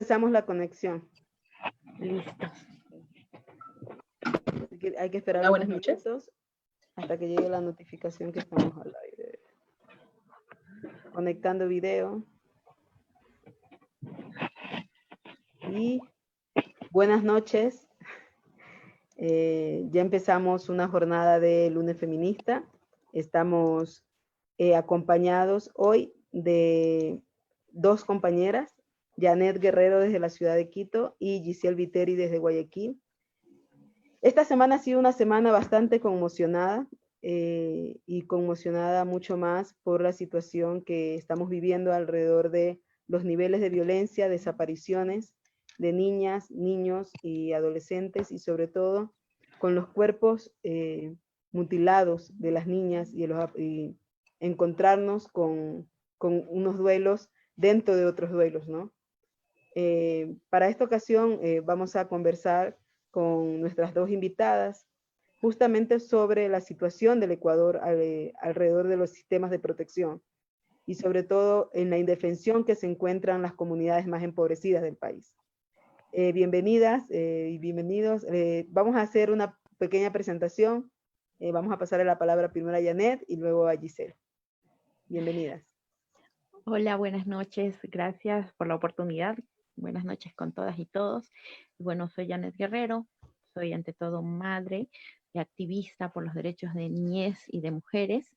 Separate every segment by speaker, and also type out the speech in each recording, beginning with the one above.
Speaker 1: Empezamos la conexión.
Speaker 2: Listo.
Speaker 1: Hay que esperar
Speaker 2: Hola,
Speaker 1: unos
Speaker 2: buenas noches.
Speaker 1: minutos hasta que llegue la notificación que estamos al aire. Conectando video. Y buenas noches. Ya empezamos una jornada de lunes feminista. Estamos acompañados hoy de dos compañeras, Janet Guerrero desde la ciudad de Quito y Giselle Viteri desde Guayaquil. Esta semana ha sido una semana bastante conmocionada y conmocionada mucho más por la situación que estamos viviendo alrededor de los niveles de violencia, desapariciones de niñas, niños y adolescentes, y sobre todo con los cuerpos mutilados de las niñas y encontrarnos con unos duelos dentro de otros duelos, ¿no? Para esta ocasión vamos a conversar con nuestras dos invitadas justamente sobre la situación del Ecuador alrededor de los sistemas de protección y sobre todo en la indefensión que se encuentran las comunidades más empobrecidas del país. Bienvenidas y bienvenidos. Vamos a hacer una pequeña presentación. Vamos a pasar la palabra primero a Janet y luego a Giselle. Bienvenidas.
Speaker 2: Hola, buenas noches. Gracias por la oportunidad. Buenas noches con todas y todos. Bueno, soy Janet Guerrero. Soy ante todo madre y activista por los derechos de niñez y de mujeres.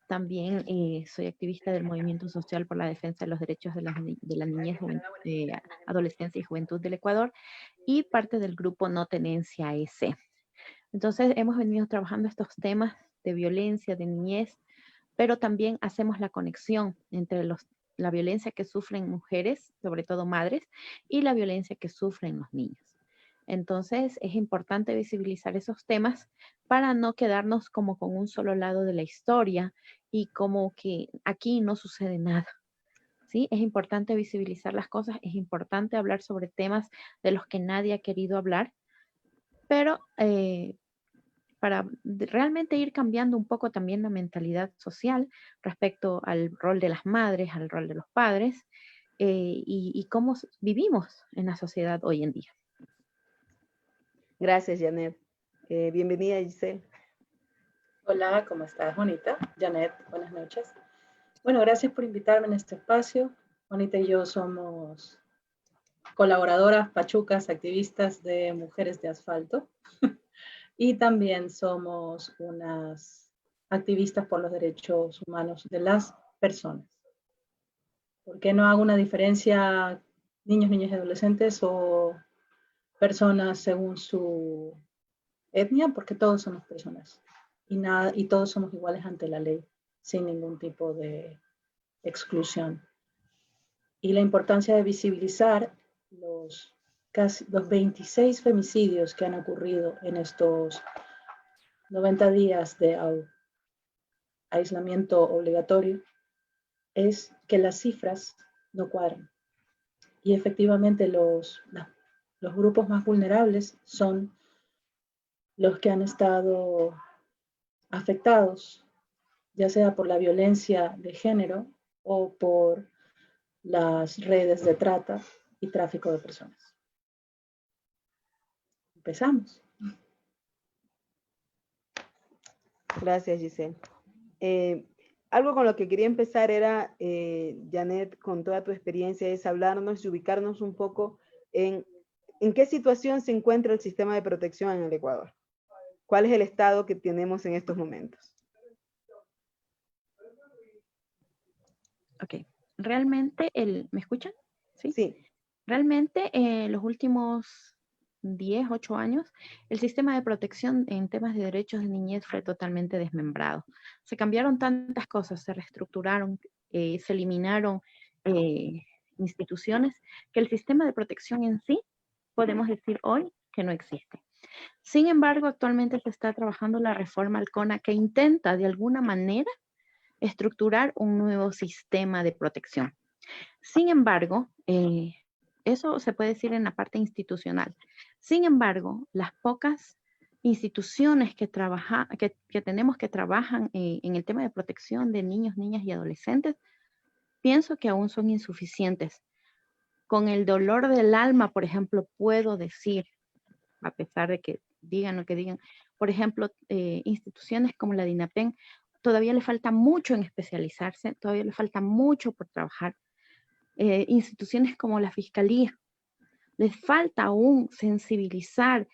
Speaker 2: También soy activista del movimiento social por la defensa de los derechos de la niñez, adolescencia y juventud del Ecuador y parte del grupo No Tenencia S. Entonces hemos venido trabajando estos temas de violencia, de niñez, pero también hacemos la conexión entre la violencia que sufren mujeres, sobre todo madres, y la violencia que sufren los niños. Entonces es importante visibilizar esos temas para no quedarnos como con un solo lado de la historia y como que aquí no sucede nada. ¿Sí? Es importante visibilizar las cosas, es importante hablar sobre temas de los que nadie ha querido hablar, pero para realmente ir cambiando un poco también la mentalidad social respecto al rol de las madres, al rol de los padres y cómo vivimos en la sociedad hoy en día.
Speaker 1: Gracias, Janet. Bienvenida, Giselle.
Speaker 3: Hola, ¿cómo estás, Juanita? Janet, buenas noches. Bueno, gracias por invitarme en este espacio. Juanita y yo somos colaboradoras, pachucas, activistas de Mujeres de Asfalto. Y también somos unas activistas por los derechos humanos de las personas. ¿Por qué no hago una diferencia niños, niñas y adolescentes o personas según su etnia? Porque todos somos personas y todos somos iguales ante la ley, sin ningún tipo de exclusión. Y la importancia de visibilizar los 26 femicidios que han ocurrido en estos 90 días de aislamiento obligatorio es que las cifras no cuadran. Y efectivamente los grupos más vulnerables son los que han estado afectados, ya sea por la violencia de género o por las redes de trata y tráfico de personas. Empezamos.
Speaker 1: Gracias, Giselle. Algo con lo que quería empezar era, Janet, con toda tu experiencia, es hablarnos y ubicarnos un poco en qué situación se encuentra el sistema de protección en el Ecuador. ¿Cuál es el estado que tenemos en estos momentos?
Speaker 2: Ok. Realmente, ¿me escuchan? Sí.
Speaker 1: Sí.
Speaker 2: Realmente, los últimos 10, 8 años, el sistema de protección en temas de derechos de niñez fue totalmente desmembrado. Se cambiaron tantas cosas, se reestructuraron, se eliminaron instituciones, que el sistema de protección en sí, podemos decir hoy que no existe. Sin embargo, actualmente se está trabajando la reforma al CONA que intenta de alguna manera estructurar un nuevo sistema de protección. Sin embargo, eso se puede decir en la parte institucional. Sin embargo, las pocas instituciones que tenemos que trabajan en el tema de protección de niños, niñas y adolescentes, pienso que aún son insuficientes. con el dolor del alma, por ejemplo, puedo decir, a pesar de que digan lo que digan, por ejemplo, instituciones como la DINAPEN, todavía le falta mucho en especializarse, todavía le falta mucho por trabajar. Instituciones como la Fiscalía, les falta aún sensibilizar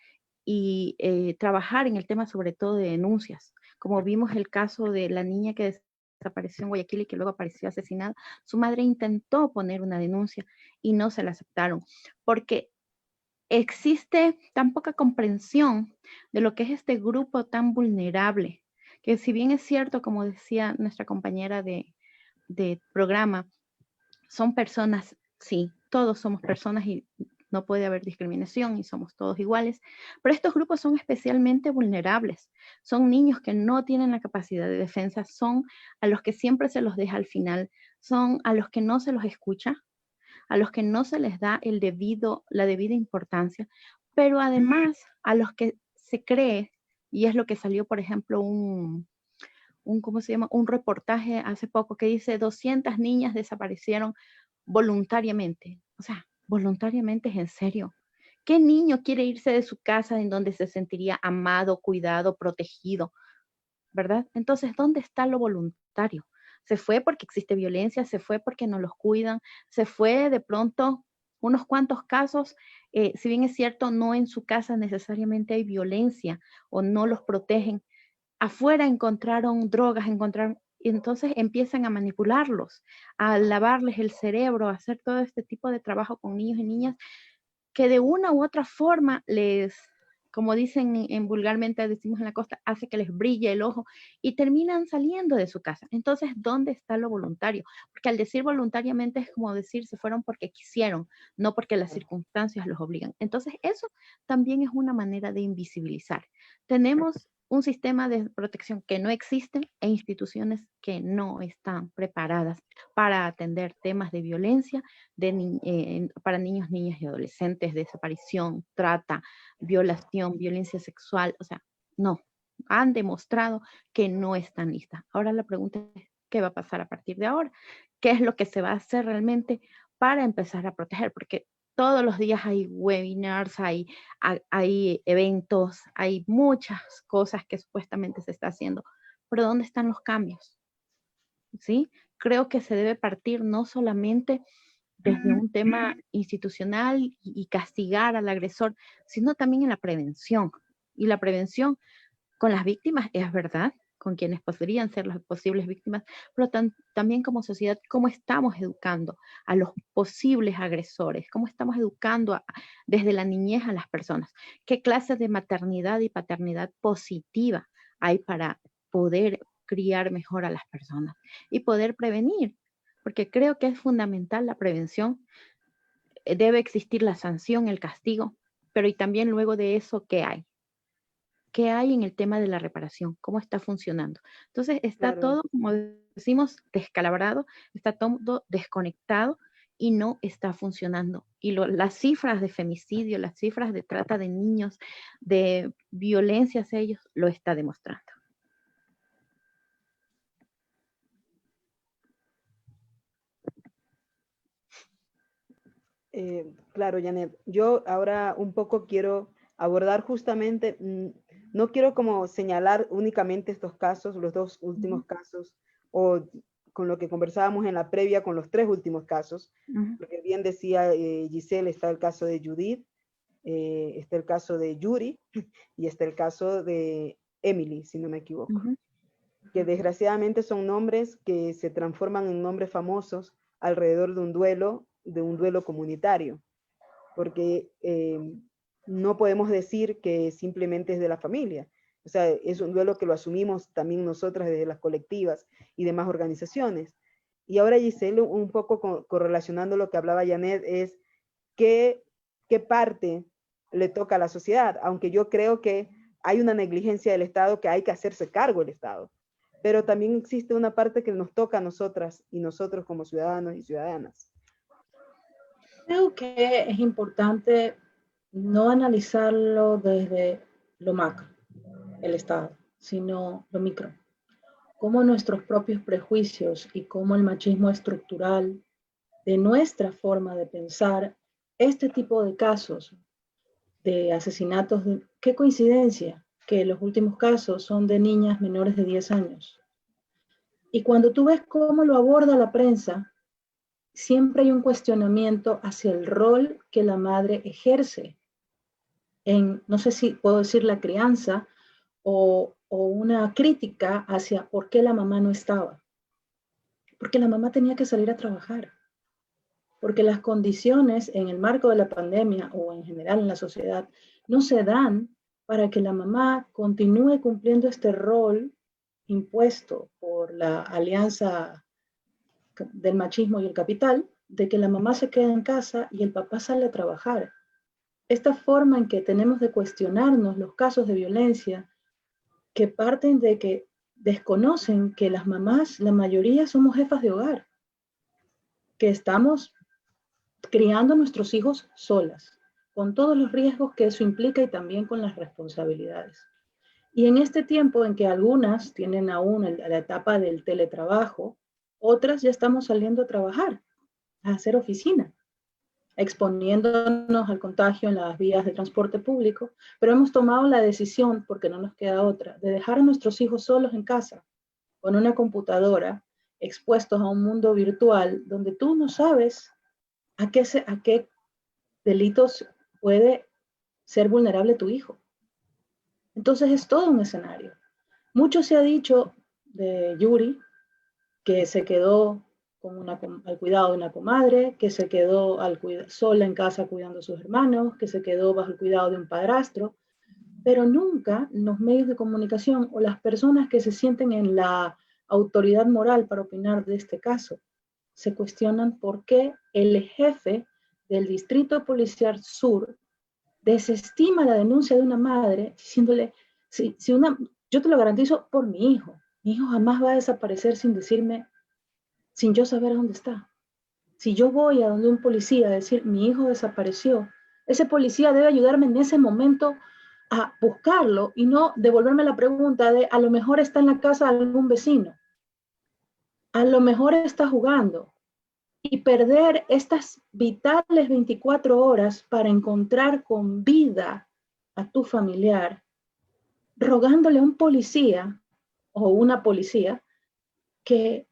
Speaker 2: y trabajar en el tema sobre todo de denuncias. Como vimos el caso de la niña que desapareció en Guayaquil y que luego apareció asesinada, su madre intentó poner una denuncia y no se la aceptaron, porque existe tan poca comprensión de lo que es este grupo tan vulnerable, que si bien es cierto, como decía nuestra compañera de programa, son personas, sí, todos somos personas y no puede haber discriminación y somos todos iguales, pero estos grupos son especialmente vulnerables. Son niños que no tienen la capacidad de defensa, son a los que siempre se los deja al final, son a los que no se los escucha, a los que no se les da la debida importancia, pero además a los que se cree, y es lo que salió, por ejemplo, ¿cómo se llama? Un reportaje hace poco que dice 200 niñas desaparecieron voluntariamente. O sea, voluntariamente es en serio. ¿Qué niño quiere irse de su casa en donde se sentiría amado, cuidado, protegido? ¿Verdad? Entonces, ¿dónde está lo voluntario? Se fue porque existe violencia, se fue porque no los cuidan, se fue de pronto unos cuantos casos, si bien es cierto, no en su casa necesariamente hay violencia o no los protegen, afuera encontraron drogas, y entonces empiezan a manipularlos, a lavarles el cerebro, a hacer todo este tipo de trabajo con niños y niñas que de una u otra forma como dicen vulgarmente, decimos en la costa, hace que les brille el ojo y terminan saliendo de su casa. Entonces, ¿dónde está lo voluntario? Porque al decir voluntariamente es como decir se fueron porque quisieron, no porque las circunstancias los obligan. Entonces, eso también es una manera de invisibilizar. Tenemos un sistema de protección que no existe e instituciones que no están preparadas para atender temas de violencia para niños, niñas y adolescentes, desaparición, trata, violación, violencia sexual, o sea, no, han demostrado que no están listas. Ahora la pregunta es, ¿qué va a pasar a partir de ahora? ¿Qué es lo que se va a hacer realmente para empezar a proteger? Porque todos los días hay webinars, hay eventos, hay muchas cosas que supuestamente se está haciendo, pero ¿dónde están los cambios? ¿Sí? Creo que se debe partir no solamente desde un tema institucional y castigar al agresor, sino también en la prevención. Y la prevención con las víctimas es verdad, con quienes podrían ser las posibles víctimas, pero también como sociedad, cómo estamos educando a los posibles agresores, cómo estamos educando desde la niñez a las personas, qué clases de maternidad y paternidad positiva hay para poder criar mejor a las personas y poder prevenir, porque creo que es fundamental la prevención. Debe existir la sanción, el castigo, pero y también luego de eso, ¿qué hay? ¿Qué hay en el tema de la reparación? ¿Cómo está funcionando? Entonces está
Speaker 1: Claro.
Speaker 2: todo, como decimos, descalabrado, está todo desconectado y no está funcionando. Y las cifras de femicidio, las cifras de trata de niños, de violencia hacia ellos, lo está demostrando.
Speaker 1: Claro, Janet. Yo ahora un poco quiero abordar justamente, no quiero como señalar únicamente estos casos, los dos últimos casos, o con lo que conversábamos en la previa con los tres últimos casos, porque bien decía Giselle, está el caso de Judith, está el caso de Yuri y está el caso de Emily, si no me equivoco, que desgraciadamente son nombres que se transforman en nombres famosos alrededor de un duelo comunitario, porque no podemos decir que simplemente es de la familia. O sea, es un duelo que lo asumimos también nosotras desde las colectivas y demás organizaciones. Y ahora, Giselle, un poco correlacionando lo que hablaba Janet, es qué parte le toca a la sociedad, aunque yo creo que hay una negligencia del Estado que hay que hacerse cargo el Estado. Pero también existe una parte que nos toca a nosotras y nosotros como ciudadanos y ciudadanas.
Speaker 3: Creo que es importante no analizarlo desde lo macro, el Estado, sino lo micro. Cómo nuestros propios prejuicios y cómo el machismo estructural de nuestra forma de pensar este tipo de casos de asesinatos. Qué coincidencia que los últimos casos son de niñas menores de 10 años. Y cuando tú ves cómo lo aborda la prensa, siempre hay un cuestionamiento hacia el rol que la madre ejerce en, no sé si puedo decir la crianza, o una crítica hacia por qué la mamá no estaba. Porque la mamá tenía que salir a trabajar. Porque las condiciones en el marco de la pandemia o en general en la sociedad no se dan para que la mamá continúe cumpliendo este rol impuesto por la alianza del machismo y el capital, de que la mamá se queda en casa y el papá sale a trabajar. Esta forma en que tenemos de cuestionarnos los casos de violencia que parten de que desconocen que las mamás, la mayoría somos jefas de hogar, que estamos criando a nuestros hijos solas, con todos los riesgos que eso implica y también con las responsabilidades. Y en este tiempo en que algunas tienen aún la etapa del teletrabajo, otras ya estamos saliendo a trabajar, a hacer oficina, exponiéndonos al contagio en las vías de transporte público, pero hemos tomado la decisión, porque no nos queda otra, de dejar a nuestros hijos solos en casa, con una computadora, expuestos a un mundo virtual donde tú no sabes a qué delitos puede ser vulnerable tu hijo. Entonces es todo un escenario. Mucho se ha dicho de Yuri, que se quedó al cuidado de una comadre, que se quedó sola en casa cuidando a sus hermanos, que se quedó bajo el cuidado de un padrastro, pero nunca los medios de comunicación o las personas que se sienten en la autoridad moral para opinar de este caso se cuestionan por qué el jefe del Distrito Policial Sur desestima la denuncia de una madre diciéndole, yo te lo garantizo por mi hijo jamás va a desaparecer sin decirme, sin yo saber dónde está. Si yo voy a donde un policía a decir, mi hijo desapareció, ese policía debe ayudarme en ese momento a buscarlo y no devolverme la pregunta de, a lo mejor está en la casa de algún vecino, a lo mejor está jugando, y perder estas vitales 24 horas para encontrar con vida a tu familiar, rogándole a un policía o una policía que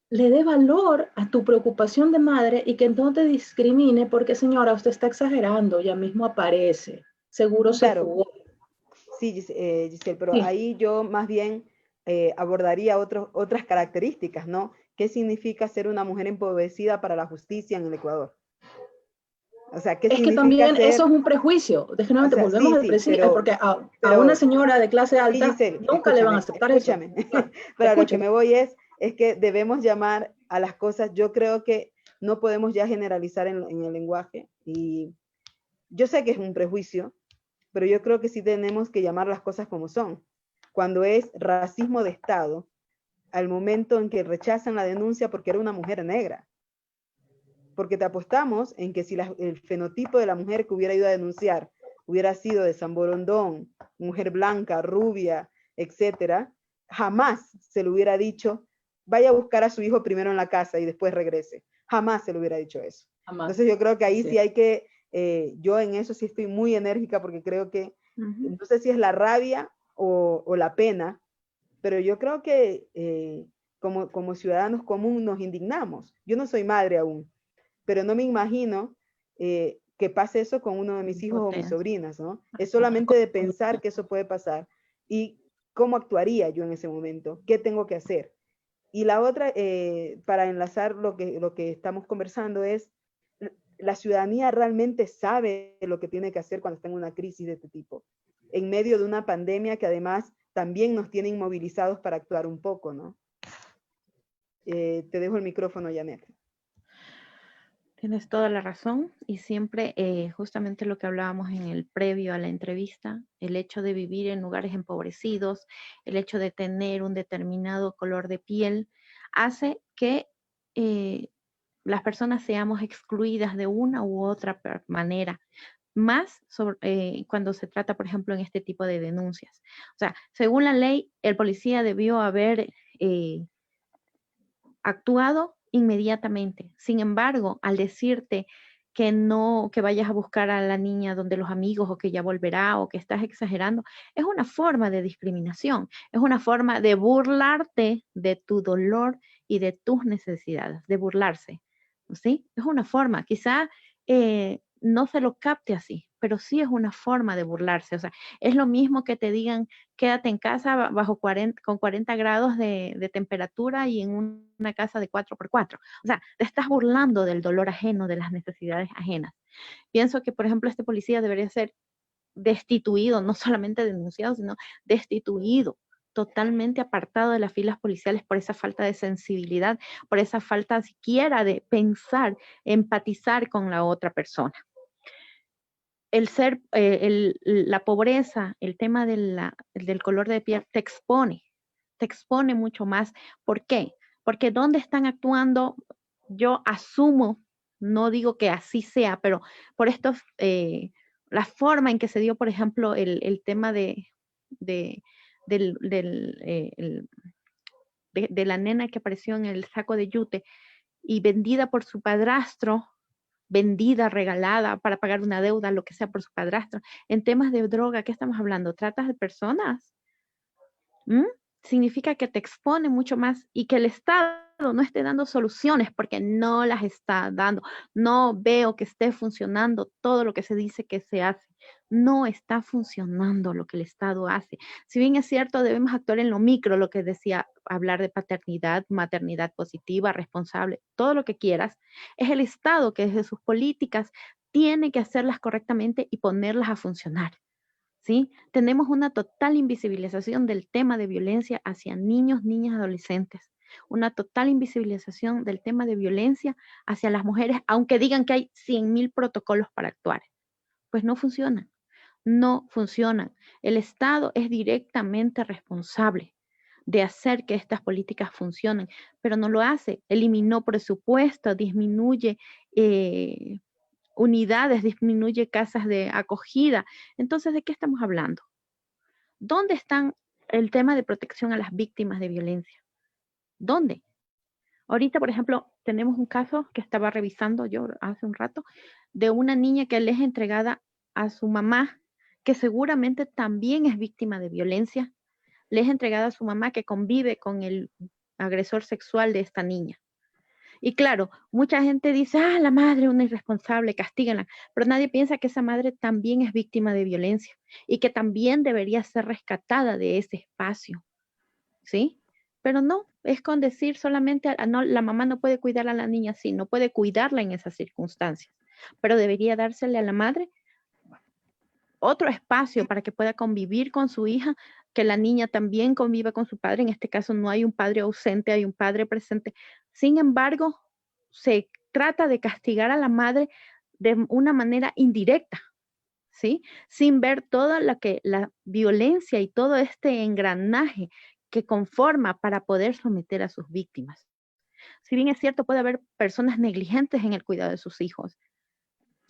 Speaker 3: le dé valor a tu preocupación de madre y que no te discrimine porque, señora, usted está exagerando, ya mismo aparece, seguro se
Speaker 1: Claro,
Speaker 3: fugó.
Speaker 1: sí, Giselle, pero
Speaker 3: Sí.
Speaker 1: ahí yo más bien abordaría otras características, ¿no? ¿Qué significa ser una mujer empobrecida para la justicia en el Ecuador? O sea, ¿qué
Speaker 3: Es que
Speaker 1: significa
Speaker 3: también eso
Speaker 1: ser?
Speaker 3: es un prejuicio.
Speaker 1: O
Speaker 3: Déjenme,
Speaker 1: sea,
Speaker 3: volvemos
Speaker 1: sí,
Speaker 3: al
Speaker 1: sí,
Speaker 3: prejuicio, porque a una
Speaker 1: pero
Speaker 3: señora de clase
Speaker 1: sí,
Speaker 3: alta
Speaker 1: Giselle,
Speaker 3: nunca le van a aceptar eso.
Speaker 1: escúchame.
Speaker 3: Claro,
Speaker 1: Pero a lo que
Speaker 3: escuchen.
Speaker 1: me voy es que debemos llamar a las cosas, yo creo que no podemos ya generalizar en el lenguaje, y yo sé que es un prejuicio, pero yo creo que sí tenemos que llamar las cosas como son. Cuando es racismo de Estado, al momento en que rechazan la denuncia porque era una mujer negra, porque te apostamos en que si el fenotipo de la mujer que hubiera ido a denunciar hubiera sido de San Borondón, mujer blanca, rubia, etcétera, jamás se le hubiera dicho, vaya a buscar a su hijo primero en la casa y después regrese. Jamás se le hubiera dicho eso.
Speaker 3: Jamás.
Speaker 1: Entonces yo creo que ahí sí hay que, yo en eso sí estoy muy enérgica porque creo que, no sé si es la rabia o la pena, pero yo creo que como ciudadanos comunes nos indignamos. Yo no soy madre aún, pero no me imagino que pase eso con uno de mis hijos o mis sobrinas, ¿no? Es solamente de pensar que eso puede pasar y cómo actuaría yo en ese momento, qué tengo que hacer. Y la otra, para enlazar lo que estamos conversando, es la ciudadanía realmente sabe lo que tiene que hacer cuando está en una crisis de este tipo, en medio de una pandemia que además también nos tiene inmovilizados para actuar un poco, ¿no? Te dejo el micrófono, Janet.
Speaker 2: Tienes toda la razón y siempre justamente lo que hablábamos en el previo a la entrevista, el hecho de vivir en lugares empobrecidos, el hecho de tener un determinado color de piel, hace que las personas seamos excluidas de una u otra manera, más cuando se trata, por ejemplo, en este tipo de denuncias. O sea, según la ley, el policía debió haber actuado inmediatamente. Sin embargo, al decirte que no, que vayas a buscar a la niña donde los amigos o que ya volverá o que estás exagerando, es una forma de discriminación, es una forma de burlarte de tu dolor y de tus necesidades, de burlarse, ¿sí? Es una forma, quizá no se lo capte así, pero sí es una forma de burlarse, o sea, es lo mismo que te digan, quédate en casa bajo 40, con 40 grados de temperatura y en una casa de 4x4. O sea, te estás burlando del dolor ajeno, de las necesidades ajenas. Pienso que, por ejemplo, este policía debería ser destituido, no solamente denunciado, sino destituido, totalmente apartado de las filas policiales por esa falta de sensibilidad, por esa falta siquiera de pensar, empatizar con la otra persona. El ser, la pobreza, el tema del color de piel te expone mucho más. ¿Por qué? Porque ¿dónde están actuando? Yo asumo, no digo que así sea, pero por estos, la forma en que se dio, por ejemplo, el tema de la nena que apareció en el saco de yute y vendida por su padrastro, vendida, regalada para pagar una deuda, lo que sea por su padrastro. En temas de droga, ¿qué estamos hablando? ¿Tratas de personas? ¿Mm? Significa que te expone mucho más y que el Estado no esté dando soluciones porque no las está dando. No veo que esté funcionando todo lo que se dice que se hace. No está funcionando lo que el Estado hace. Si bien es cierto, debemos actuar en lo micro, lo que decía, hablar de paternidad, maternidad positiva, responsable, todo lo que quieras, es el Estado que desde sus políticas tiene que hacerlas correctamente y ponerlas a funcionar. ¿Sí? Tenemos una total invisibilización del tema de violencia hacia niños, niñas, adolescentes. Una total invisibilización del tema de violencia hacia las mujeres, aunque digan que hay 100.000 protocolos para actuar. Pues no funcionan, no funcionan. El Estado es directamente responsable de hacer que estas políticas funcionen, pero no lo hace. Eliminó presupuesto, disminuye unidades, disminuye casas de acogida. Entonces, ¿de qué estamos hablando? ¿Dónde están el tema de protección a las víctimas de violencia? ¿Dónde? Ahorita, por ejemplo, tenemos un caso que estaba revisando yo hace un rato de una niña que le es entregada a su mamá, que seguramente también es víctima de violencia. Le es entregada a su mamá que convive con el agresor sexual de esta niña. Y claro, mucha gente dice, la madre, una irresponsable, castíganla, pero nadie piensa que esa madre también es víctima de violencia y que también debería ser rescatada de ese espacio, ¿sí? Pero no, es con decir solamente, no, la mamá no puede cuidar a la niña así, no puede cuidarla en esas circunstancias, pero debería dársele a la madre otro espacio para que pueda convivir con su hija, que la niña también conviva con su padre. En este caso no hay un padre ausente, hay un padre presente. Sin embargo, se trata de castigar a la madre de una manera indirecta, ¿sí? Sin ver toda la violencia y todo este engranaje que conforma para poder someter a sus víctimas. Si bien es cierto, puede haber personas negligentes en el cuidado de sus hijos,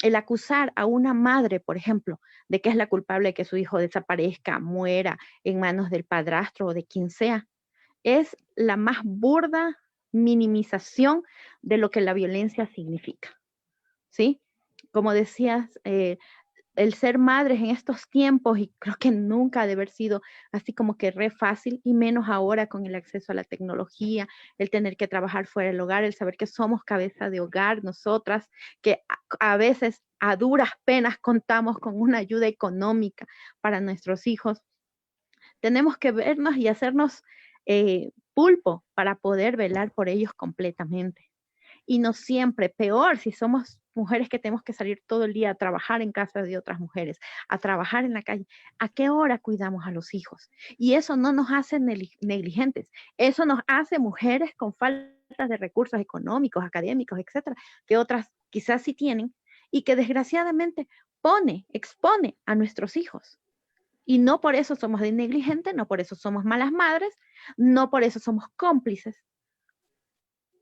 Speaker 2: el acusar a una madre, por ejemplo, de que es la culpable de que su hijo desaparezca, muera en manos del padrastro o de quien sea, es la más burda minimización de lo que la violencia significa, ¿sí? Como decías, el ser madres en estos tiempos, y creo que nunca ha de haber sido así como que re fácil, y menos ahora con el acceso a la tecnología, el tener que trabajar fuera del hogar, el saber que somos cabeza de hogar, nosotras, que a veces a duras penas contamos con una ayuda económica para nuestros hijos. Tenemos que vernos y hacernos pulpo para poder velar por ellos completamente. Y no siempre, peor si somos mujeres que tenemos que salir todo el día a trabajar en casa de otras mujeres, a trabajar en la calle. ¿A qué hora cuidamos a los hijos? Y eso no nos hace negligentes, eso nos hace mujeres con falta de recursos económicos, académicos, etcétera, que otras quizás sí tienen y que desgraciadamente expone a nuestros hijos. Y no por eso somos negligentes, no por eso somos malas madres, no por eso somos cómplices.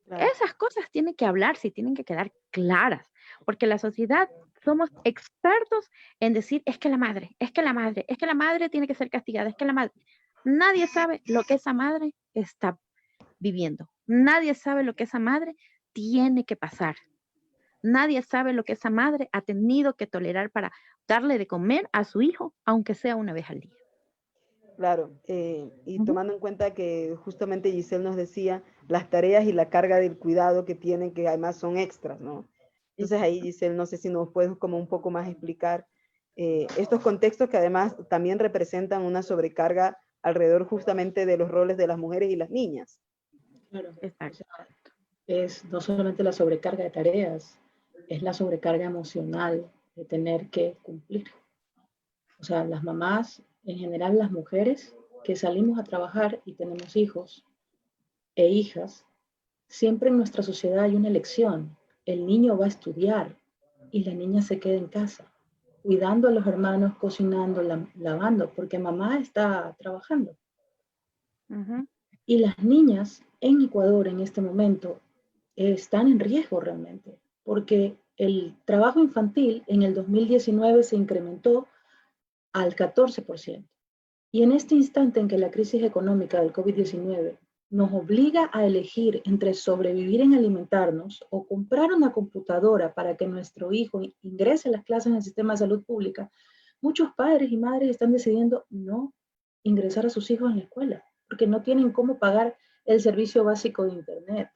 Speaker 2: Claro. Esas cosas tienen que hablarse y tienen que quedar claras, porque la sociedad somos expertos en decir, es que la madre, es que la madre, es que la madre tiene que ser castigada, es que la madre. Nadie sabe lo que esa madre está viviendo. Nadie sabe lo que esa madre tiene que pasar. Nadie sabe lo que esa madre ha tenido que tolerar para darle de comer a su hijo, aunque sea una vez al día.
Speaker 1: Claro, y tomando en cuenta que justamente Giselle nos decía las tareas y la carga del cuidado que tienen, que además son extras, ¿no? Entonces ahí, Giselle, no sé si nos puedes como un poco más explicar estos contextos que además también representan una sobrecarga alrededor justamente de los roles de las mujeres y las niñas.
Speaker 3: Claro,
Speaker 2: Exacto.
Speaker 3: o sea, es no solamente la sobrecarga de tareas, es la sobrecarga emocional de tener que cumplir. O sea, las mamás, en general las mujeres que salimos a trabajar y tenemos hijos e hijas, siempre en nuestra sociedad hay una elección. El niño va a estudiar y la niña se queda en casa, cuidando a los hermanos, cocinando, lavando, porque mamá está trabajando.
Speaker 2: Uh-huh.
Speaker 3: Y las niñas en Ecuador en este momento están en riesgo realmente, porque el trabajo infantil en el 2019 se incrementó al 14%. Y en este instante en que la crisis económica del COVID-19 nos obliga a elegir entre sobrevivir en alimentarnos o comprar una computadora para que nuestro hijo ingrese a las clases en el sistema de salud pública, muchos padres y madres están decidiendo no ingresar a sus hijos en la escuela, porque no tienen cómo pagar el servicio básico de Internet.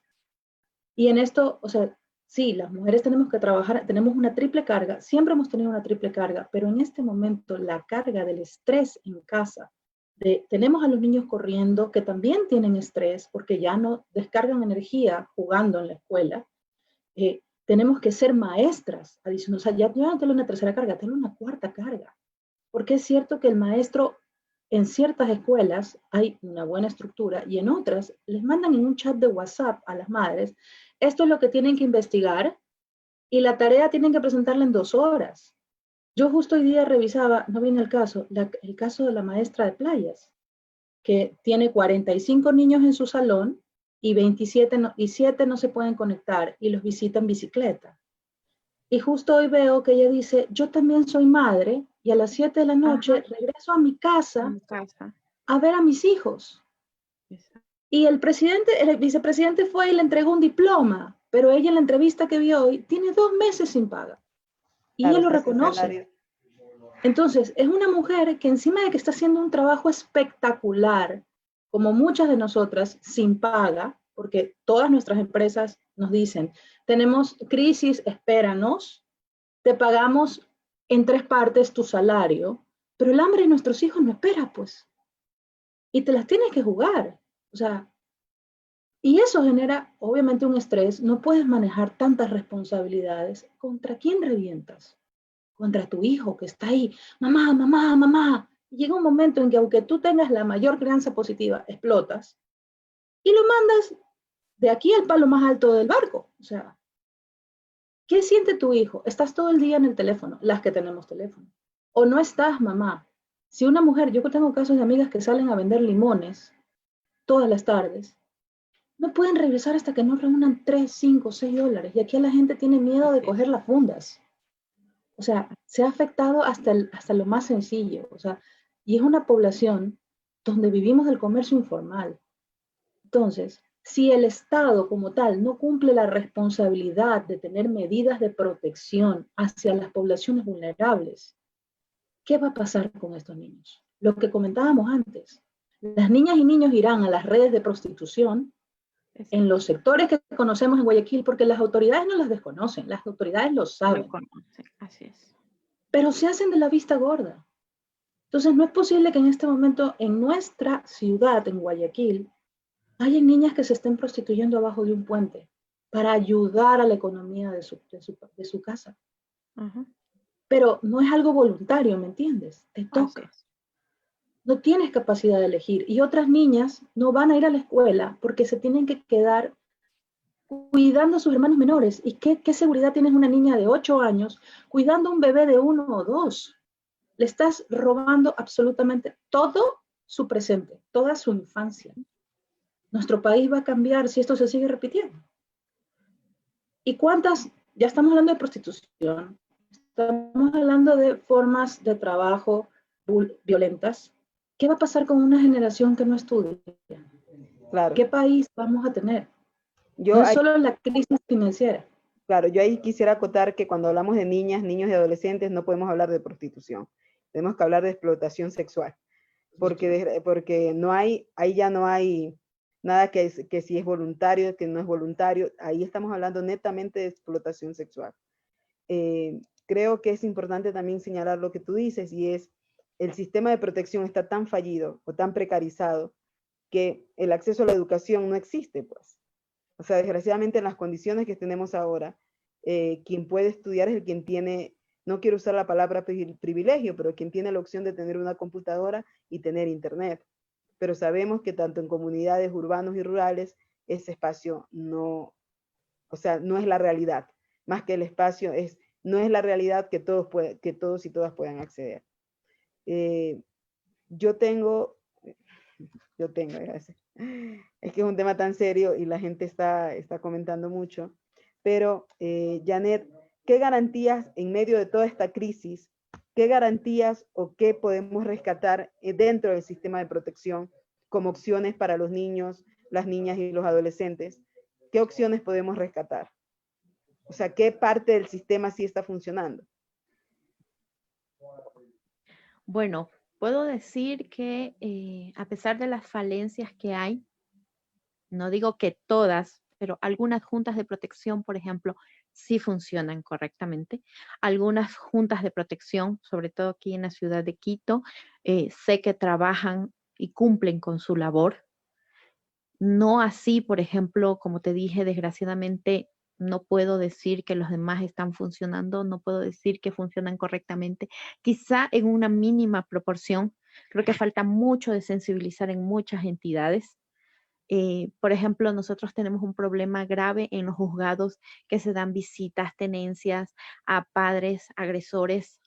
Speaker 3: Y en esto, o sea, sí, las mujeres tenemos que trabajar, tenemos una triple carga, siempre hemos tenido una triple carga, pero en este momento la carga del estrés en casa, tenemos a los niños corriendo que también tienen estrés porque ya no descargan energía jugando en la escuela. Tenemos que ser maestras, adicional, o sea, ya no tengo una tercera carga, tengo una cuarta carga. Porque es cierto que el maestro en ciertas escuelas hay una buena estructura y en otras les mandan en un chat de WhatsApp a las madres, esto es lo que tienen que investigar y la tarea tienen que presentarla en 2 horas. Yo justo hoy día revisaba, no viene el caso, el caso de la maestra de playas, que tiene 45 niños en su salón y 27 y 7 no se pueden conectar y los visita en bicicleta. Y justo hoy veo que ella dice, yo también soy madre y a las 7 de la noche regreso a mi casa a ver a mis hijos. Y el vicepresidente fue y le entregó un diploma, pero ella en la entrevista que vio hoy tiene 2 meses sin paga. Y
Speaker 1: Claro,
Speaker 3: ella lo
Speaker 1: está sin
Speaker 3: reconoce.
Speaker 1: salario.
Speaker 3: Entonces, es una mujer que encima de que está haciendo un trabajo espectacular, como muchas de nosotras, sin paga, porque todas nuestras empresas nos dicen, tenemos crisis, espéranos, te pagamos en 3 partes tu salario, pero el hambre de nuestros hijos no espera, pues. Y te las tienes que jugar. O sea, y eso genera obviamente un estrés, no puedes manejar tantas responsabilidades. ¿Contra quién revientas? Contra tu hijo que está ahí, mamá, mamá, mamá. Y llega un momento en que aunque tú tengas la mayor crianza positiva, explotas y lo mandas de aquí al palo más alto del barco. O sea, ¿qué siente tu hijo? Estás todo el día en el teléfono, las que tenemos teléfono. O no estás, mamá. Si una mujer, yo tengo casos de amigas que salen a vender limones todas las tardes, no pueden regresar hasta que no reúnan 3, 5, 6 dólares. Y aquí la gente tiene miedo de coger las fundas. O sea, se ha afectado hasta lo más sencillo. O sea, y es una población donde vivimos del comercio informal. Entonces, si el Estado como tal no cumple la responsabilidad de tener medidas de protección hacia las poblaciones vulnerables, ¿qué va a pasar con estos niños? Lo que comentábamos antes. Las niñas y niños irán a las redes de prostitución en los sectores que conocemos en Guayaquil, porque las autoridades no las desconocen, las autoridades lo saben.
Speaker 2: Lo conocen, así es.
Speaker 3: Pero se hacen de la vista gorda. Entonces no es posible que en este momento en nuestra ciudad, en Guayaquil, haya niñas que se estén prostituyendo abajo de un puente para ayudar a la economía de su casa.
Speaker 2: Uh-huh.
Speaker 3: Pero no es algo voluntario, ¿me entiendes? Te toca. No tienes capacidad de elegir. Y otras niñas no van a ir a la escuela porque se tienen que quedar cuidando a sus hermanos menores. ¿Y qué seguridad tienes una niña de 8 años cuidando a un bebé de 1 o 2? Le estás robando absolutamente todo su presente, toda su infancia. Nuestro país va a cambiar si esto se sigue repitiendo. ¿Y cuántas? Ya estamos hablando de prostitución, estamos hablando de formas de trabajo violentas. ¿Qué va a pasar con una generación que no estudia?
Speaker 1: Claro.
Speaker 3: ¿Qué país vamos a tener?
Speaker 1: Yo
Speaker 3: No es
Speaker 1: ahí,
Speaker 3: solo la crisis financiera.
Speaker 1: claro, yo ahí quisiera acotar que cuando hablamos de niñas, niños y adolescentes no podemos hablar de prostitución. Tenemos que hablar de explotación sexual. Porque no hay, ahí ya no hay nada que si es voluntario, que no es voluntario. Ahí estamos hablando netamente de explotación sexual. Creo que es importante también señalar lo que tú dices y es el sistema de protección está tan fallido o tan precarizado que el acceso a la educación no existe, pues. O sea, desgraciadamente en las condiciones que tenemos ahora, quien puede estudiar es el quien tiene, no quiero usar la palabra privilegio, pero quien tiene la opción de tener una computadora y tener internet. Pero sabemos que tanto en comunidades urbanos y rurales, ese espacio no, o sea, no es la realidad. Más que el espacio, no es la realidad que que todos y todas puedan acceder. Eh, yo tengo, gracias. Es que es un tema tan serio y la gente está comentando mucho. Pero, Janet, ¿qué garantías en medio de toda esta crisis, qué garantías o qué podemos rescatar dentro del sistema de protección como opciones para los niños, las niñas y los adolescentes? ¿Qué opciones podemos rescatar? O sea, ¿qué parte del sistema sí está funcionando?
Speaker 2: Bueno, puedo decir que a pesar de las falencias que hay, no digo que todas, pero algunas juntas de protección, por ejemplo, sí funcionan correctamente. Algunas juntas de protección, sobre todo aquí en la ciudad de Quito, sé que trabajan y cumplen con su labor. No así, por ejemplo, como te dije, desgraciadamente no puedo decir que los demás están funcionando, no puedo decir que funcionan correctamente, quizá en una mínima proporción. Creo que falta mucho de sensibilizar en muchas entidades. Por ejemplo, nosotros tenemos un problema grave en los juzgados que se dan visitas, tenencias a padres agresores,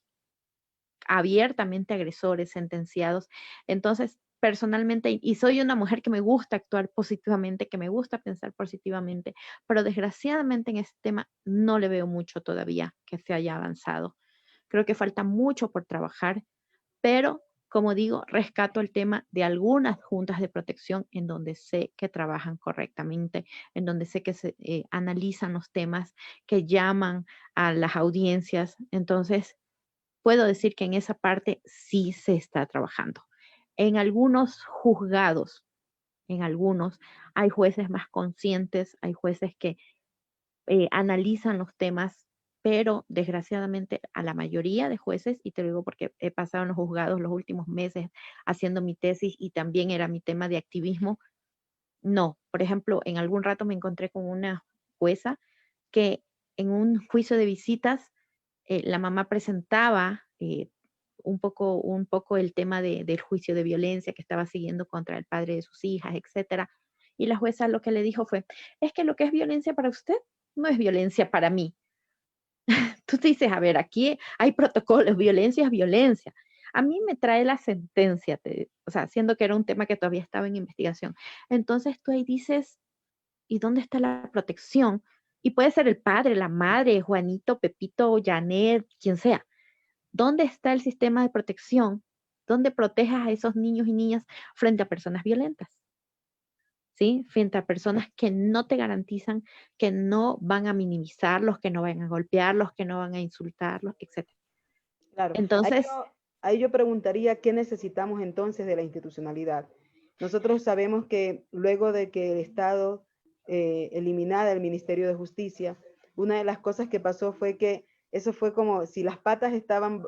Speaker 2: abiertamente agresores, sentenciados. Entonces, personalmente, y soy una mujer que me gusta actuar positivamente, que me gusta pensar positivamente, pero desgraciadamente en este tema no le veo mucho todavía que se haya avanzado. Creo que falta mucho por trabajar, pero como digo, rescato el tema de algunas juntas de protección en donde sé que trabajan correctamente, en donde sé que se analizan los temas, que llaman a las audiencias. Entonces, puedo decir que en esa parte sí se está trabajando. En algunos juzgados, en algunos, hay jueces más conscientes, hay jueces que analizan los temas, pero desgraciadamente a la mayoría de jueces, y te lo digo porque he pasado en los juzgados los últimos meses haciendo mi tesis y también era mi tema de activismo, no. Por ejemplo, en algún rato me encontré con una jueza que en un juicio de visitas la mamá presentaba un poco el tema del juicio de violencia que estaba siguiendo contra el padre de sus hijas, etcétera. Y la jueza lo que le dijo fue, es que lo que es violencia para usted no es violencia para mí. Tú te dices, a ver, aquí hay protocolos, violencia es violencia. A mí me trae la sentencia, o sea, siendo que era un tema que todavía estaba en investigación. Entonces tú ahí dices, ¿y dónde está la protección? Y puede ser el padre, la madre, Juanito, Pepito, Janet, quien sea. ¿Dónde está el sistema de protección? ¿Dónde protejas a esos niños y niñas frente a personas violentas? ¿Sí? Frente a personas que no te garantizan, que no van a minimizarlos, que no van a golpearlos, que no van a insultarlos, etc.
Speaker 1: Claro,
Speaker 2: Entonces,
Speaker 1: ahí yo preguntaría qué necesitamos entonces de la institucionalidad. Nosotros sabemos que luego de que el Estado eliminara el Ministerio de Justicia, una de las cosas que pasó fue que eso fue como si las patas estaban,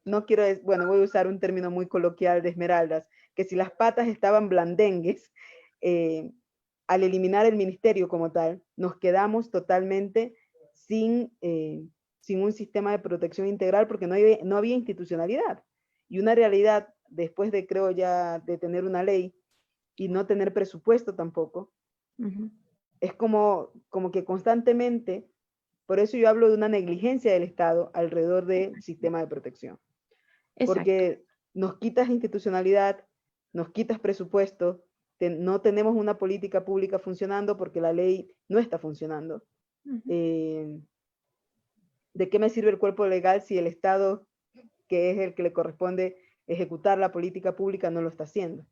Speaker 1: no quiero, bueno, voy a usar un término muy coloquial de Esmeraldas, que si las patas estaban blandengues, eh, al eliminar el ministerio como tal, nos quedamos totalmente sin un sistema de protección integral porque no había institucionalidad. Y una realidad, después de, creo ya, de tener una ley y no tener presupuesto tampoco, es como que constantemente, por eso yo hablo de una negligencia del Estado alrededor del sistema de protección,
Speaker 2: exacto.
Speaker 1: porque nos quitas institucionalidad, nos quitas presupuesto, no tenemos una política pública funcionando porque la ley no está funcionando. ¿De qué me sirve el cuerpo legal si el Estado, que es el que le corresponde ejecutar la política pública, no lo está haciendo?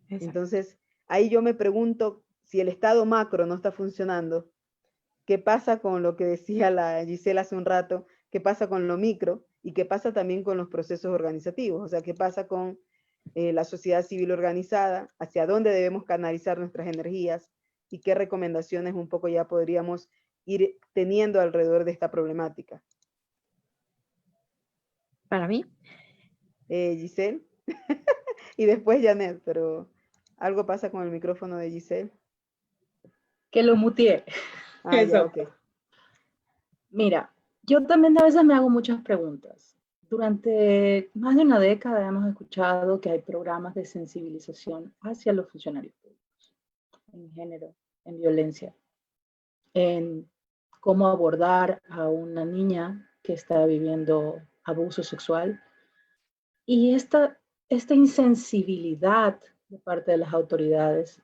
Speaker 2: Exacto.
Speaker 1: Entonces, ahí yo me pregunto si el estado macro no está funcionando, ¿qué pasa con lo que decía la Gisela hace un rato? ¿Qué pasa con lo micro? Y qué pasa también con los procesos organizativos, o sea, qué pasa con la sociedad civil organizada, hacia dónde debemos canalizar nuestras energías y qué recomendaciones un poco ya podríamos ir teniendo alrededor de esta problemática.
Speaker 2: Para mí,
Speaker 1: Giselle, y después Janet, pero algo pasa con el micrófono de Giselle.
Speaker 3: Que lo muteé.
Speaker 1: Ah, ya, ok.
Speaker 3: Mira, yo también a veces me hago muchas preguntas. Durante más de una década hemos escuchado que hay programas de sensibilización hacia los funcionarios públicos, en género, en violencia, en cómo abordar a una niña que está viviendo abuso sexual. Y esta insensibilidad de parte de las autoridades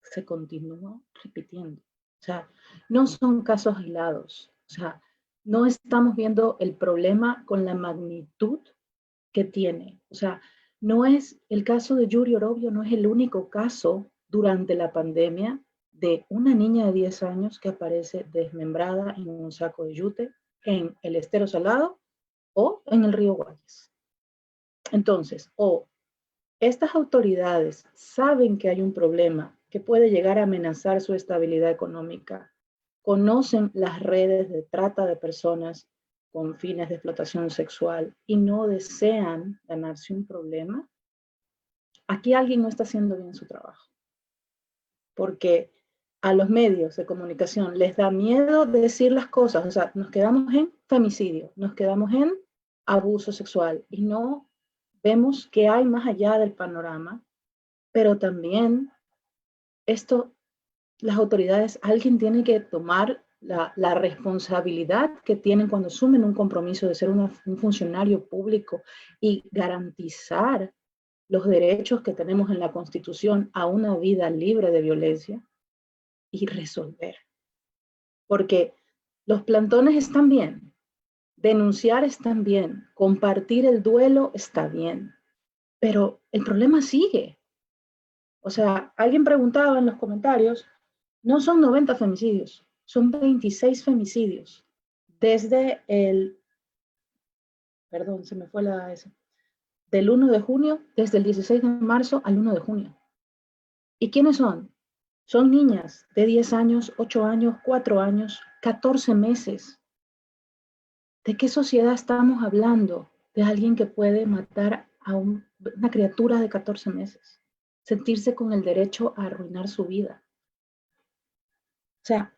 Speaker 3: se continúa repitiendo. O sea, no son casos aislados. O sea, no estamos viendo el problema con la magnitud que tiene. O sea, no es el caso de Yuri Orobio, no es el único caso durante la pandemia de una niña de 10 años que aparece desmembrada en un saco de yute en el Estero Salado o en el río Guayas. Entonces, estas autoridades saben que hay un problema que puede llegar a amenazar su estabilidad económica, conocen las redes de trata de personas con fines de explotación sexual y no desean ganarse un problema. Aquí alguien no está haciendo bien su trabajo, porque a los medios de comunicación les da miedo decir las cosas. O sea, nos quedamos en femicidio, nos quedamos en abuso sexual y no vemos qué hay más allá del panorama, pero también las autoridades, alguien tiene que tomar la responsabilidad que tienen cuando asumen un compromiso de ser un funcionario público y garantizar los derechos que tenemos en la Constitución a una vida libre de violencia y resolver. Porque los plantones están bien, denunciar están bien, compartir el duelo está bien, pero el problema sigue. O sea, alguien preguntaba en los comentarios, no son 90 femicidios, son 26 femicidios. Desde perdón, se me fue del 1 de junio, desde el 16 de marzo al 1 de junio. ¿Y quiénes son? Son niñas de 10 años, 8 años, 4 años, 14 meses. ¿De qué sociedad estamos hablando? De alguien que puede matar a una criatura de 14 meses, sentirse con el derecho a arruinar su vida. O sea,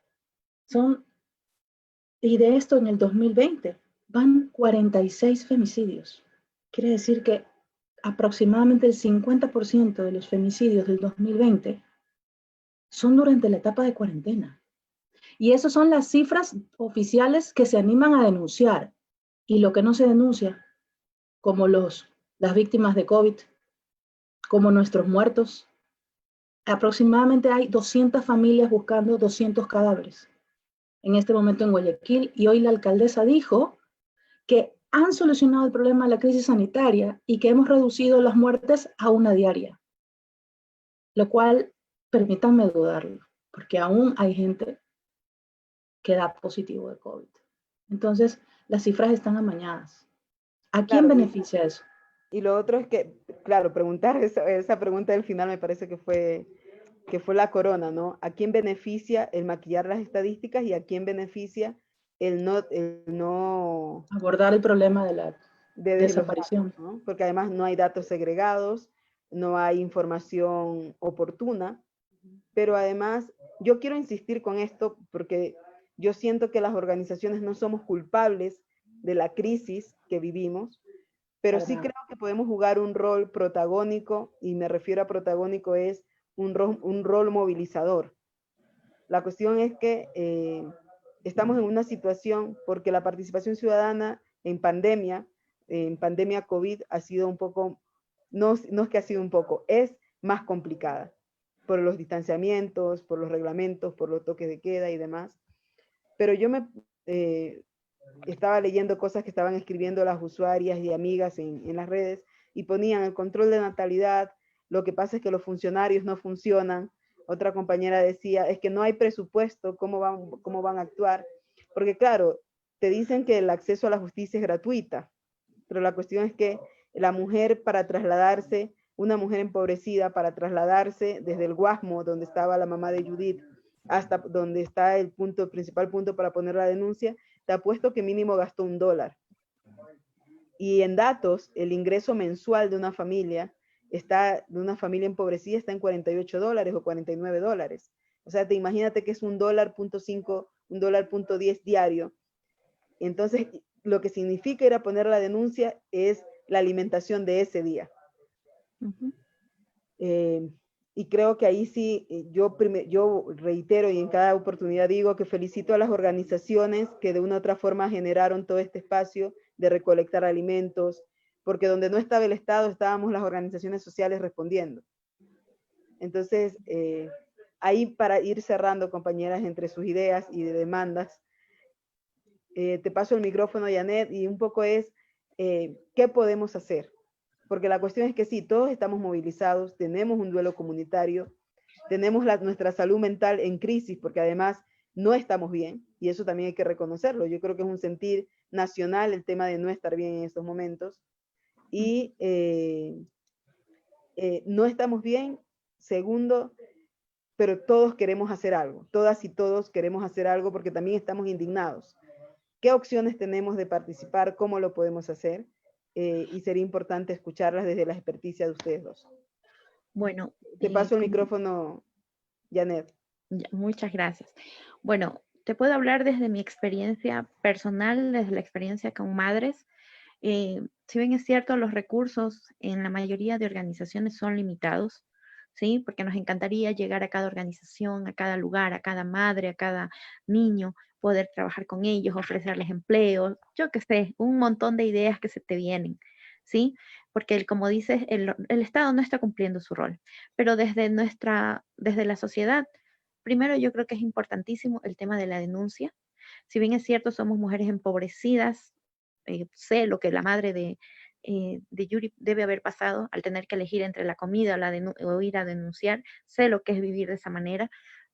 Speaker 3: y de esto en el 2020 van 46 femicidios. Quiere decir que aproximadamente el 50% de los femicidios del 2020 son durante la etapa de cuarentena. Y esas son las cifras oficiales que se animan a denunciar. Y lo que no se denuncia, como las víctimas de COVID, como nuestros muertos, aproximadamente hay 200 familias buscando 200 cadáveres en este momento en Guayaquil, y hoy la alcaldesa dijo que han solucionado el problema de la crisis sanitaria y que hemos reducido las muertes a una diaria, lo cual, permítanme dudarlo, porque aún hay gente que da positivo de COVID. Entonces, las cifras están amañadas. ¿A quién beneficia eso?
Speaker 1: Y lo otro es que, claro, preguntar esa pregunta del final me parece que fue la corona, ¿no? ¿A quién beneficia el maquillar las estadísticas y a quién beneficia el no
Speaker 3: abordar el problema de la desaparición?
Speaker 1: Datos, ¿no? Porque además no hay datos segregados, no hay información oportuna, pero además yo quiero insistir con esto porque yo siento que las organizaciones no somos culpables de la crisis que vivimos, pero sí creo que podemos jugar un rol protagónico, y me refiero a protagónico es un rol movilizador. La cuestión es que estamos en una situación porque la participación ciudadana en pandemia COVID ha sido un poco, no es que ha sido un poco, es más complicada por los distanciamientos, por los reglamentos, por los toques de queda y demás. Pero yo estaba leyendo cosas que estaban escribiendo las usuarias y amigas en las redes y ponían el control de natalidad, lo que pasa es que los funcionarios no funcionan, Otra compañera decía, es que no hay presupuesto, cómo van a actuar? Porque claro, te dicen que el acceso a la justicia es gratuita, pero la cuestión es que la mujer para trasladarse, una mujer empobrecida para trasladarse desde el Guasmo, donde estaba la mamá de Judith, hasta donde está el principal punto para poner la denuncia, te apuesto que mínimo gastó $1. Y en datos, el ingreso mensual de una familia empobrecida está en $48 o $49. O sea, te imagínate que es $1.5, $1.10 diario. Entonces, lo que significa ir a poner la denuncia es la alimentación de ese día. Y creo que ahí sí, yo reitero y en cada oportunidad digo que felicito a las organizaciones que de una u otra forma generaron todo este espacio de recolectar alimentos, porque donde no estaba el Estado, estábamos las organizaciones sociales respondiendo. Entonces, ahí para ir cerrando, compañeras, entre sus ideas y de demandas, te paso el micrófono, Janet, y un poco es, ¿qué podemos hacer? Porque la cuestión es que sí, todos estamos movilizados, tenemos un duelo comunitario, tenemos nuestra salud mental en crisis, porque además no estamos bien, y eso también hay que reconocerlo. Yo creo que es un sentir nacional el tema de no estar bien en estos momentos, y no estamos bien. Segundo, pero todos queremos hacer algo, todas y todos queremos hacer algo porque también estamos indignados. ¿Qué opciones tenemos de participar? ¿Cómo lo podemos hacer? Y sería importante escucharlas desde la experticia de ustedes dos.
Speaker 2: Bueno,
Speaker 1: te paso el micrófono, Janet.
Speaker 2: Muchas gracias. Bueno, te puedo hablar desde mi experiencia personal, desde la experiencia con madres. Si bien es cierto, los recursos en la mayoría de organizaciones son limitados, ¿sí? Porque nos encantaría llegar a cada organización, a cada lugar, a cada madre, a cada niño, poder trabajar con ellos, ofrecerles empleo, yo qué sé, un montón de ideas que se te vienen, ¿sí? Porque como dices, el Estado no está cumpliendo su rol, pero desde la sociedad, primero yo creo que es importantísimo el tema de la denuncia. Si bien es cierto, somos mujeres empobrecidas, sé lo que la madre de Yuri debe haber pasado al tener que elegir entre la comida o ir a denunciar, sé lo que es vivir de esa manera,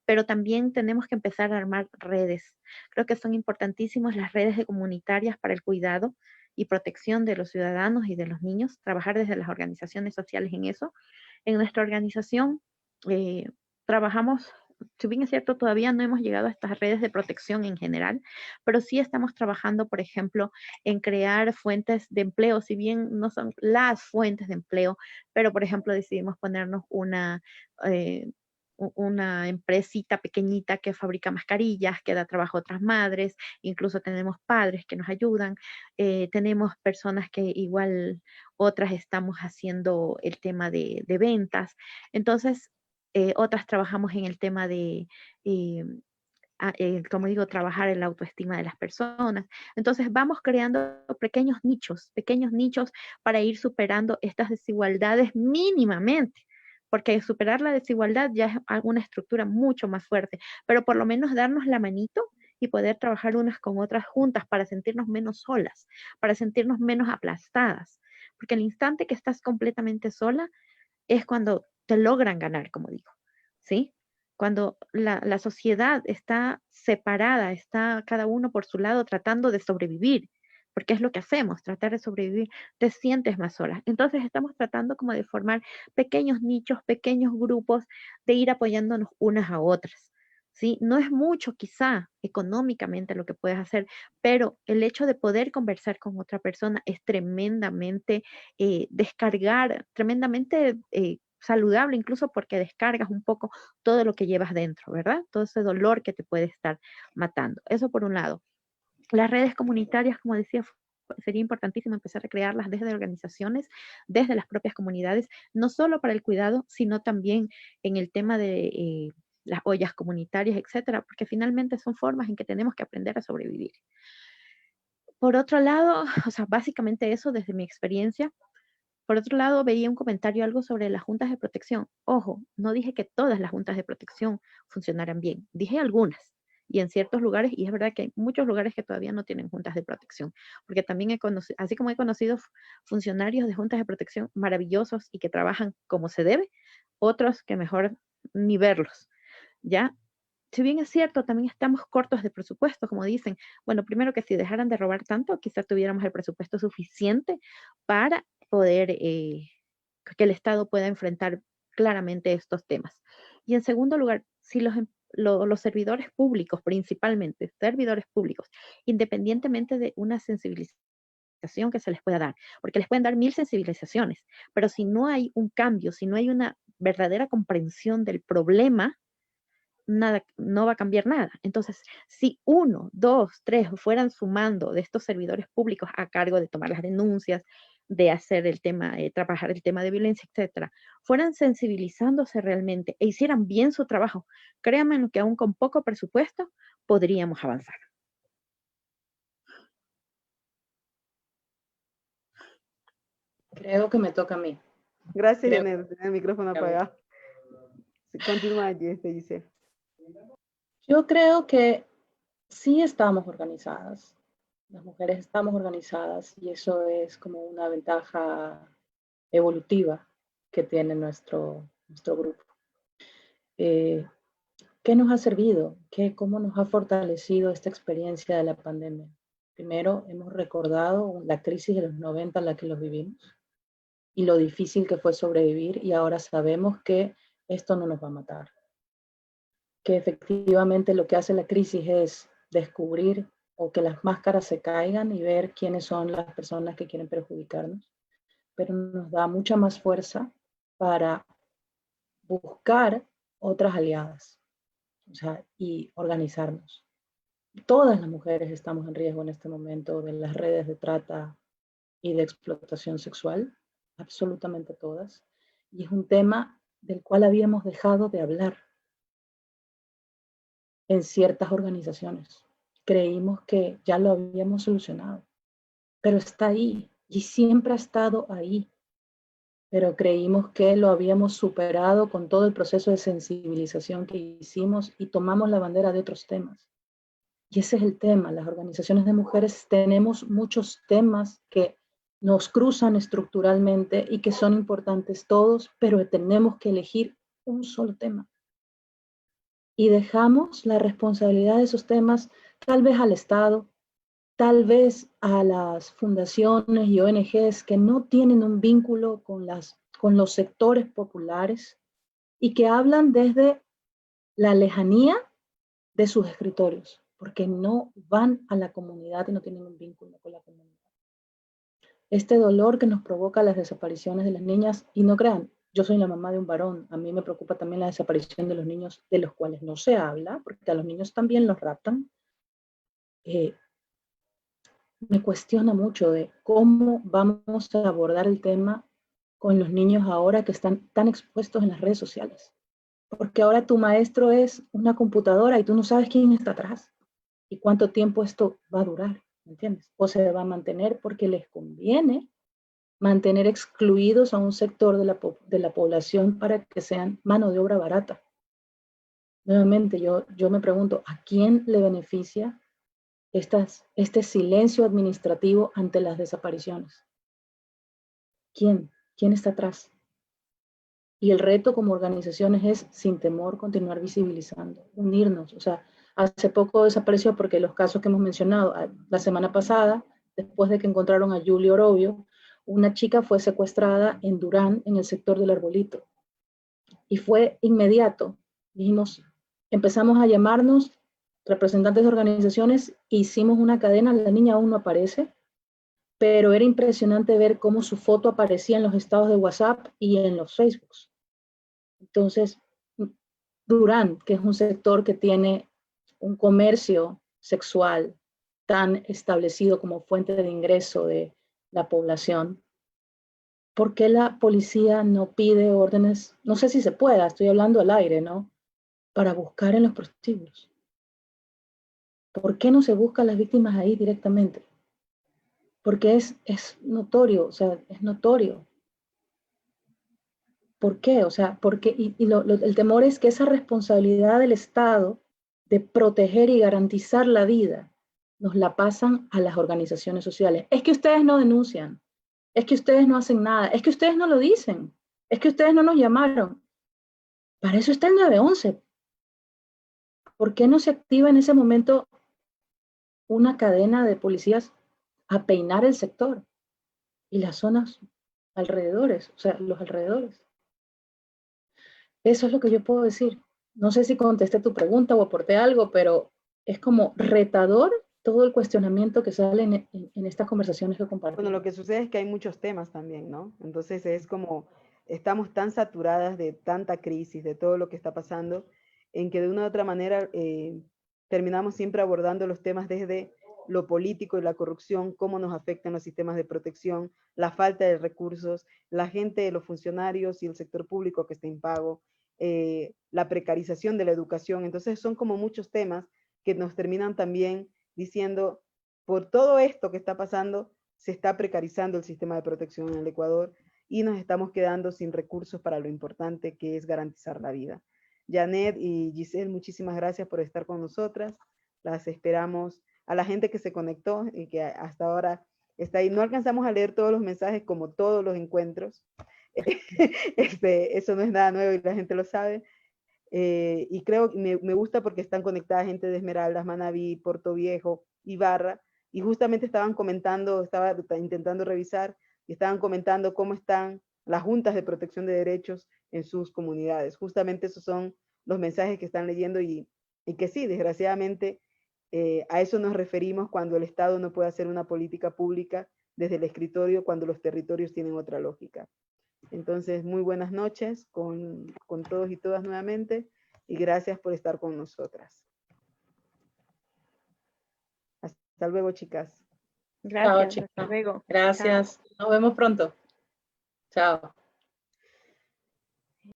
Speaker 2: pero también tenemos que empezar a armar redes. Creo que son importantísimas las redes comunitarias para el cuidado y protección de los ciudadanos y de los niños, trabajar desde las organizaciones sociales en eso. En nuestra organización trabajamos, si bien es cierto, todavía no hemos llegado a estas redes de protección en general, pero sí estamos trabajando, por ejemplo, en crear fuentes de empleo, si bien no son las fuentes de empleo, pero por ejemplo decidimos ponernos una empresita pequeñita que fabrica mascarillas, que da trabajo a otras madres, incluso tenemos padres que nos ayudan, tenemos personas que igual otras estamos haciendo el tema de ventas, entonces otras trabajamos en el tema de, como digo, trabajar en la autoestima de las personas. Entonces vamos creando pequeños nichos para ir superando estas desigualdades mínimamente, porque superar la desigualdad ya es una estructura mucho más fuerte, pero por lo menos darnos la manito y poder trabajar unas con otras juntas para sentirnos menos solas, para sentirnos menos aplastadas, porque el instante que estás completamente sola es cuando te logran ganar, como digo, ¿sí? Cuando la sociedad está separada, está cada uno por su lado tratando de sobrevivir, porque es lo que hacemos, tratar de sobrevivir, te sientes más sola. Entonces estamos tratando como de formar pequeños nichos, pequeños grupos, de ir apoyándonos unas a otras. ¿Sí? No es mucho quizá económicamente lo que puedes hacer, pero el hecho de poder conversar con otra persona es tremendamente tremendamente saludable, incluso porque descargas un poco todo lo que llevas dentro, ¿verdad? Todo ese dolor que te puede estar matando. Eso por un lado. Las redes comunitarias, como decía, sería importantísimo empezar a crearlas desde organizaciones, desde las propias comunidades, no solo para el cuidado, sino también en el tema de las ollas comunitarias, etcétera, porque finalmente son formas en que tenemos que aprender a sobrevivir. Por otro lado, o sea, básicamente eso desde mi experiencia. Por otro lado, veía un comentario algo sobre las juntas de protección. Ojo, no dije que todas las juntas de protección funcionaran bien, dije algunas. Y en ciertos lugares, y es verdad que hay muchos lugares que todavía no tienen juntas de protección, porque también he conocido, así como he conocido funcionarios de juntas de protección maravillosos y que trabajan como se debe, otros que mejor ni verlos, ¿ya? Si bien es cierto, también estamos cortos de presupuesto, como dicen. Bueno, primero que si dejaran de robar tanto, quizás tuviéramos el presupuesto suficiente para poder que el Estado pueda enfrentar claramente estos temas. Y en segundo lugar, si los servidores públicos, principalmente servidores públicos, independientemente de una sensibilización que se les pueda dar, porque les pueden dar 1000 sensibilizaciones, pero si no hay un cambio, si no hay una verdadera comprensión del problema, nada, no va a cambiar nada. Entonces, si 1, 2, 3 fueran sumando de estos servidores públicos a cargo de tomar las denuncias, de hacer el tema, trabajar el tema de violencia, etcétera, fueran sensibilizándose realmente e hicieran bien su trabajo, créanme que aún con poco presupuesto podríamos avanzar.
Speaker 3: Creo que me toca a mí.
Speaker 1: Gracias,
Speaker 3: Creo
Speaker 1: Janet. Tiene el micrófono apagado. Continúa, Giselle.
Speaker 3: Yo creo que sí estamos organizadas. Las mujeres estamos organizadas y eso es como una ventaja evolutiva que tiene nuestro grupo. ¿Qué nos ha servido? ¿Cómo nos ha fortalecido esta experiencia de la pandemia? Primero, hemos recordado la crisis de los 90 en la que los vivimos y lo difícil que fue sobrevivir, y ahora sabemos que esto no nos va a matar. Que efectivamente lo que hace la crisis es descubrir o que las máscaras se caigan y ver quiénes son las personas que quieren perjudicarnos, pero nos da mucha más fuerza para buscar otras aliadas, o sea, y organizarnos. Todas las mujeres estamos en riesgo en este momento de las redes de trata y de explotación sexual, absolutamente todas, y es un tema del cual habíamos dejado de hablar en ciertas organizaciones. Creímos que ya lo habíamos solucionado, pero está ahí y siempre ha estado ahí. Pero creímos que lo habíamos superado con todo el proceso de sensibilización que hicimos y tomamos la bandera de otros temas. Y ese es el tema. Las organizaciones de mujeres tenemos muchos temas que nos cruzan estructuralmente y que son importantes todos, pero tenemos que elegir un solo tema. Y dejamos la responsabilidad de esos temas tal vez al Estado, tal vez a las fundaciones y ONGs que no tienen un vínculo con los sectores populares y que hablan desde la lejanía de sus escritorios, porque no van a la comunidad y no tienen un vínculo con la comunidad. Este dolor que nos provoca las desapariciones de las niñas, y no crean, yo soy la mamá de un varón, a mí me preocupa también la desaparición de los niños de los cuales no se habla, porque a los niños también los raptan. Me cuestiona mucho de cómo vamos a abordar el tema con los niños ahora que están tan expuestos en las redes sociales. Porque ahora tu maestro es una computadora y tú no sabes quién está atrás y cuánto tiempo esto va a durar, ¿me entiendes? O se va a mantener porque les conviene mantener excluidos a un sector de la población para que sean mano de obra barata. Nuevamente, yo me pregunto, ¿a quién le beneficia este silencio administrativo ante las desapariciones? ¿Quién? ¿Quién está atrás? Y el reto como organizaciones es, sin temor, continuar visibilizando, unirnos. O sea, hace poco desapareció porque los casos que hemos mencionado, la semana pasada, después de que encontraron a Julie Orobio, una chica fue secuestrada en Durán, en el sector del Arbolito. Y fue inmediato. Dijimos, empezamos a llamarnos representantes de organizaciones, hicimos una cadena, la niña aún no aparece, pero era impresionante ver cómo su foto aparecía en los estados de WhatsApp y en los Facebooks. Entonces, Durán, que es un sector que tiene un comercio sexual tan establecido como fuente de ingreso de la población, ¿por qué la policía no pide órdenes? No sé si se pueda, estoy hablando al aire, ¿no? Para buscar en los prostíbulos. ¿Por qué no se buscan las víctimas ahí directamente? Porque es notorio, o sea, es notorio. ¿Por qué? O sea, porque el temor es que esa responsabilidad del Estado de proteger y garantizar la vida nos la pasan a las organizaciones sociales. Es que ustedes no denuncian, es que ustedes no hacen nada, es que ustedes no lo dicen, es que ustedes no nos llamaron. Para eso está el 911. ¿Por qué no se activa en ese momento una cadena de policías a peinar el sector y las zonas alrededores, o sea, los alrededores? Eso es lo que yo puedo decir. No sé si contesté tu pregunta o aporté algo, pero es como retador todo el cuestionamiento que sale en estas conversaciones que
Speaker 1: Bueno,
Speaker 3: compartimos.
Speaker 1: lo que sucede es que hay muchos temas también, ¿no? Entonces es como, estamos tan saturadas de tanta crisis, de todo lo que está pasando, en que de una u otra manera terminamos siempre abordando los temas desde lo político y la corrupción, cómo nos afectan los sistemas de protección, la falta de recursos, la gente, los funcionarios y el sector público que está impago, la precarización de la educación. Entonces son como muchos temas que nos terminan también diciendo, por todo esto que está pasando, se está precarizando el sistema de protección en el Ecuador y nos estamos quedando sin recursos para lo importante que es garantizar la vida. Janet y Giselle, muchísimas gracias por estar con nosotras. Las esperamos. A la gente que se conectó y que hasta ahora está ahí. No alcanzamos a leer todos los mensajes como todos los encuentros. Eso no es nada nuevo y la gente lo sabe. Y creo que me gusta porque están conectadas gente de Esmeraldas, Manabí, Puerto Viejo, Ibarra, y justamente estaban comentando, estaba intentando revisar, y estaban comentando cómo están las juntas de protección de derechos en sus comunidades. Justamente esos son los mensajes que están leyendo y que sí, desgraciadamente, a eso nos referimos cuando el Estado no puede hacer una política pública desde el escritorio, cuando los territorios tienen otra lógica. Entonces, muy buenas noches con todos y todas nuevamente y gracias por estar con nosotras. Hasta luego, chicas.
Speaker 2: Gracias,
Speaker 3: Chao,
Speaker 2: hasta
Speaker 3: chicas.
Speaker 2: luego.
Speaker 3: Gracias.
Speaker 2: Chao.
Speaker 3: Nos vemos pronto. Chao.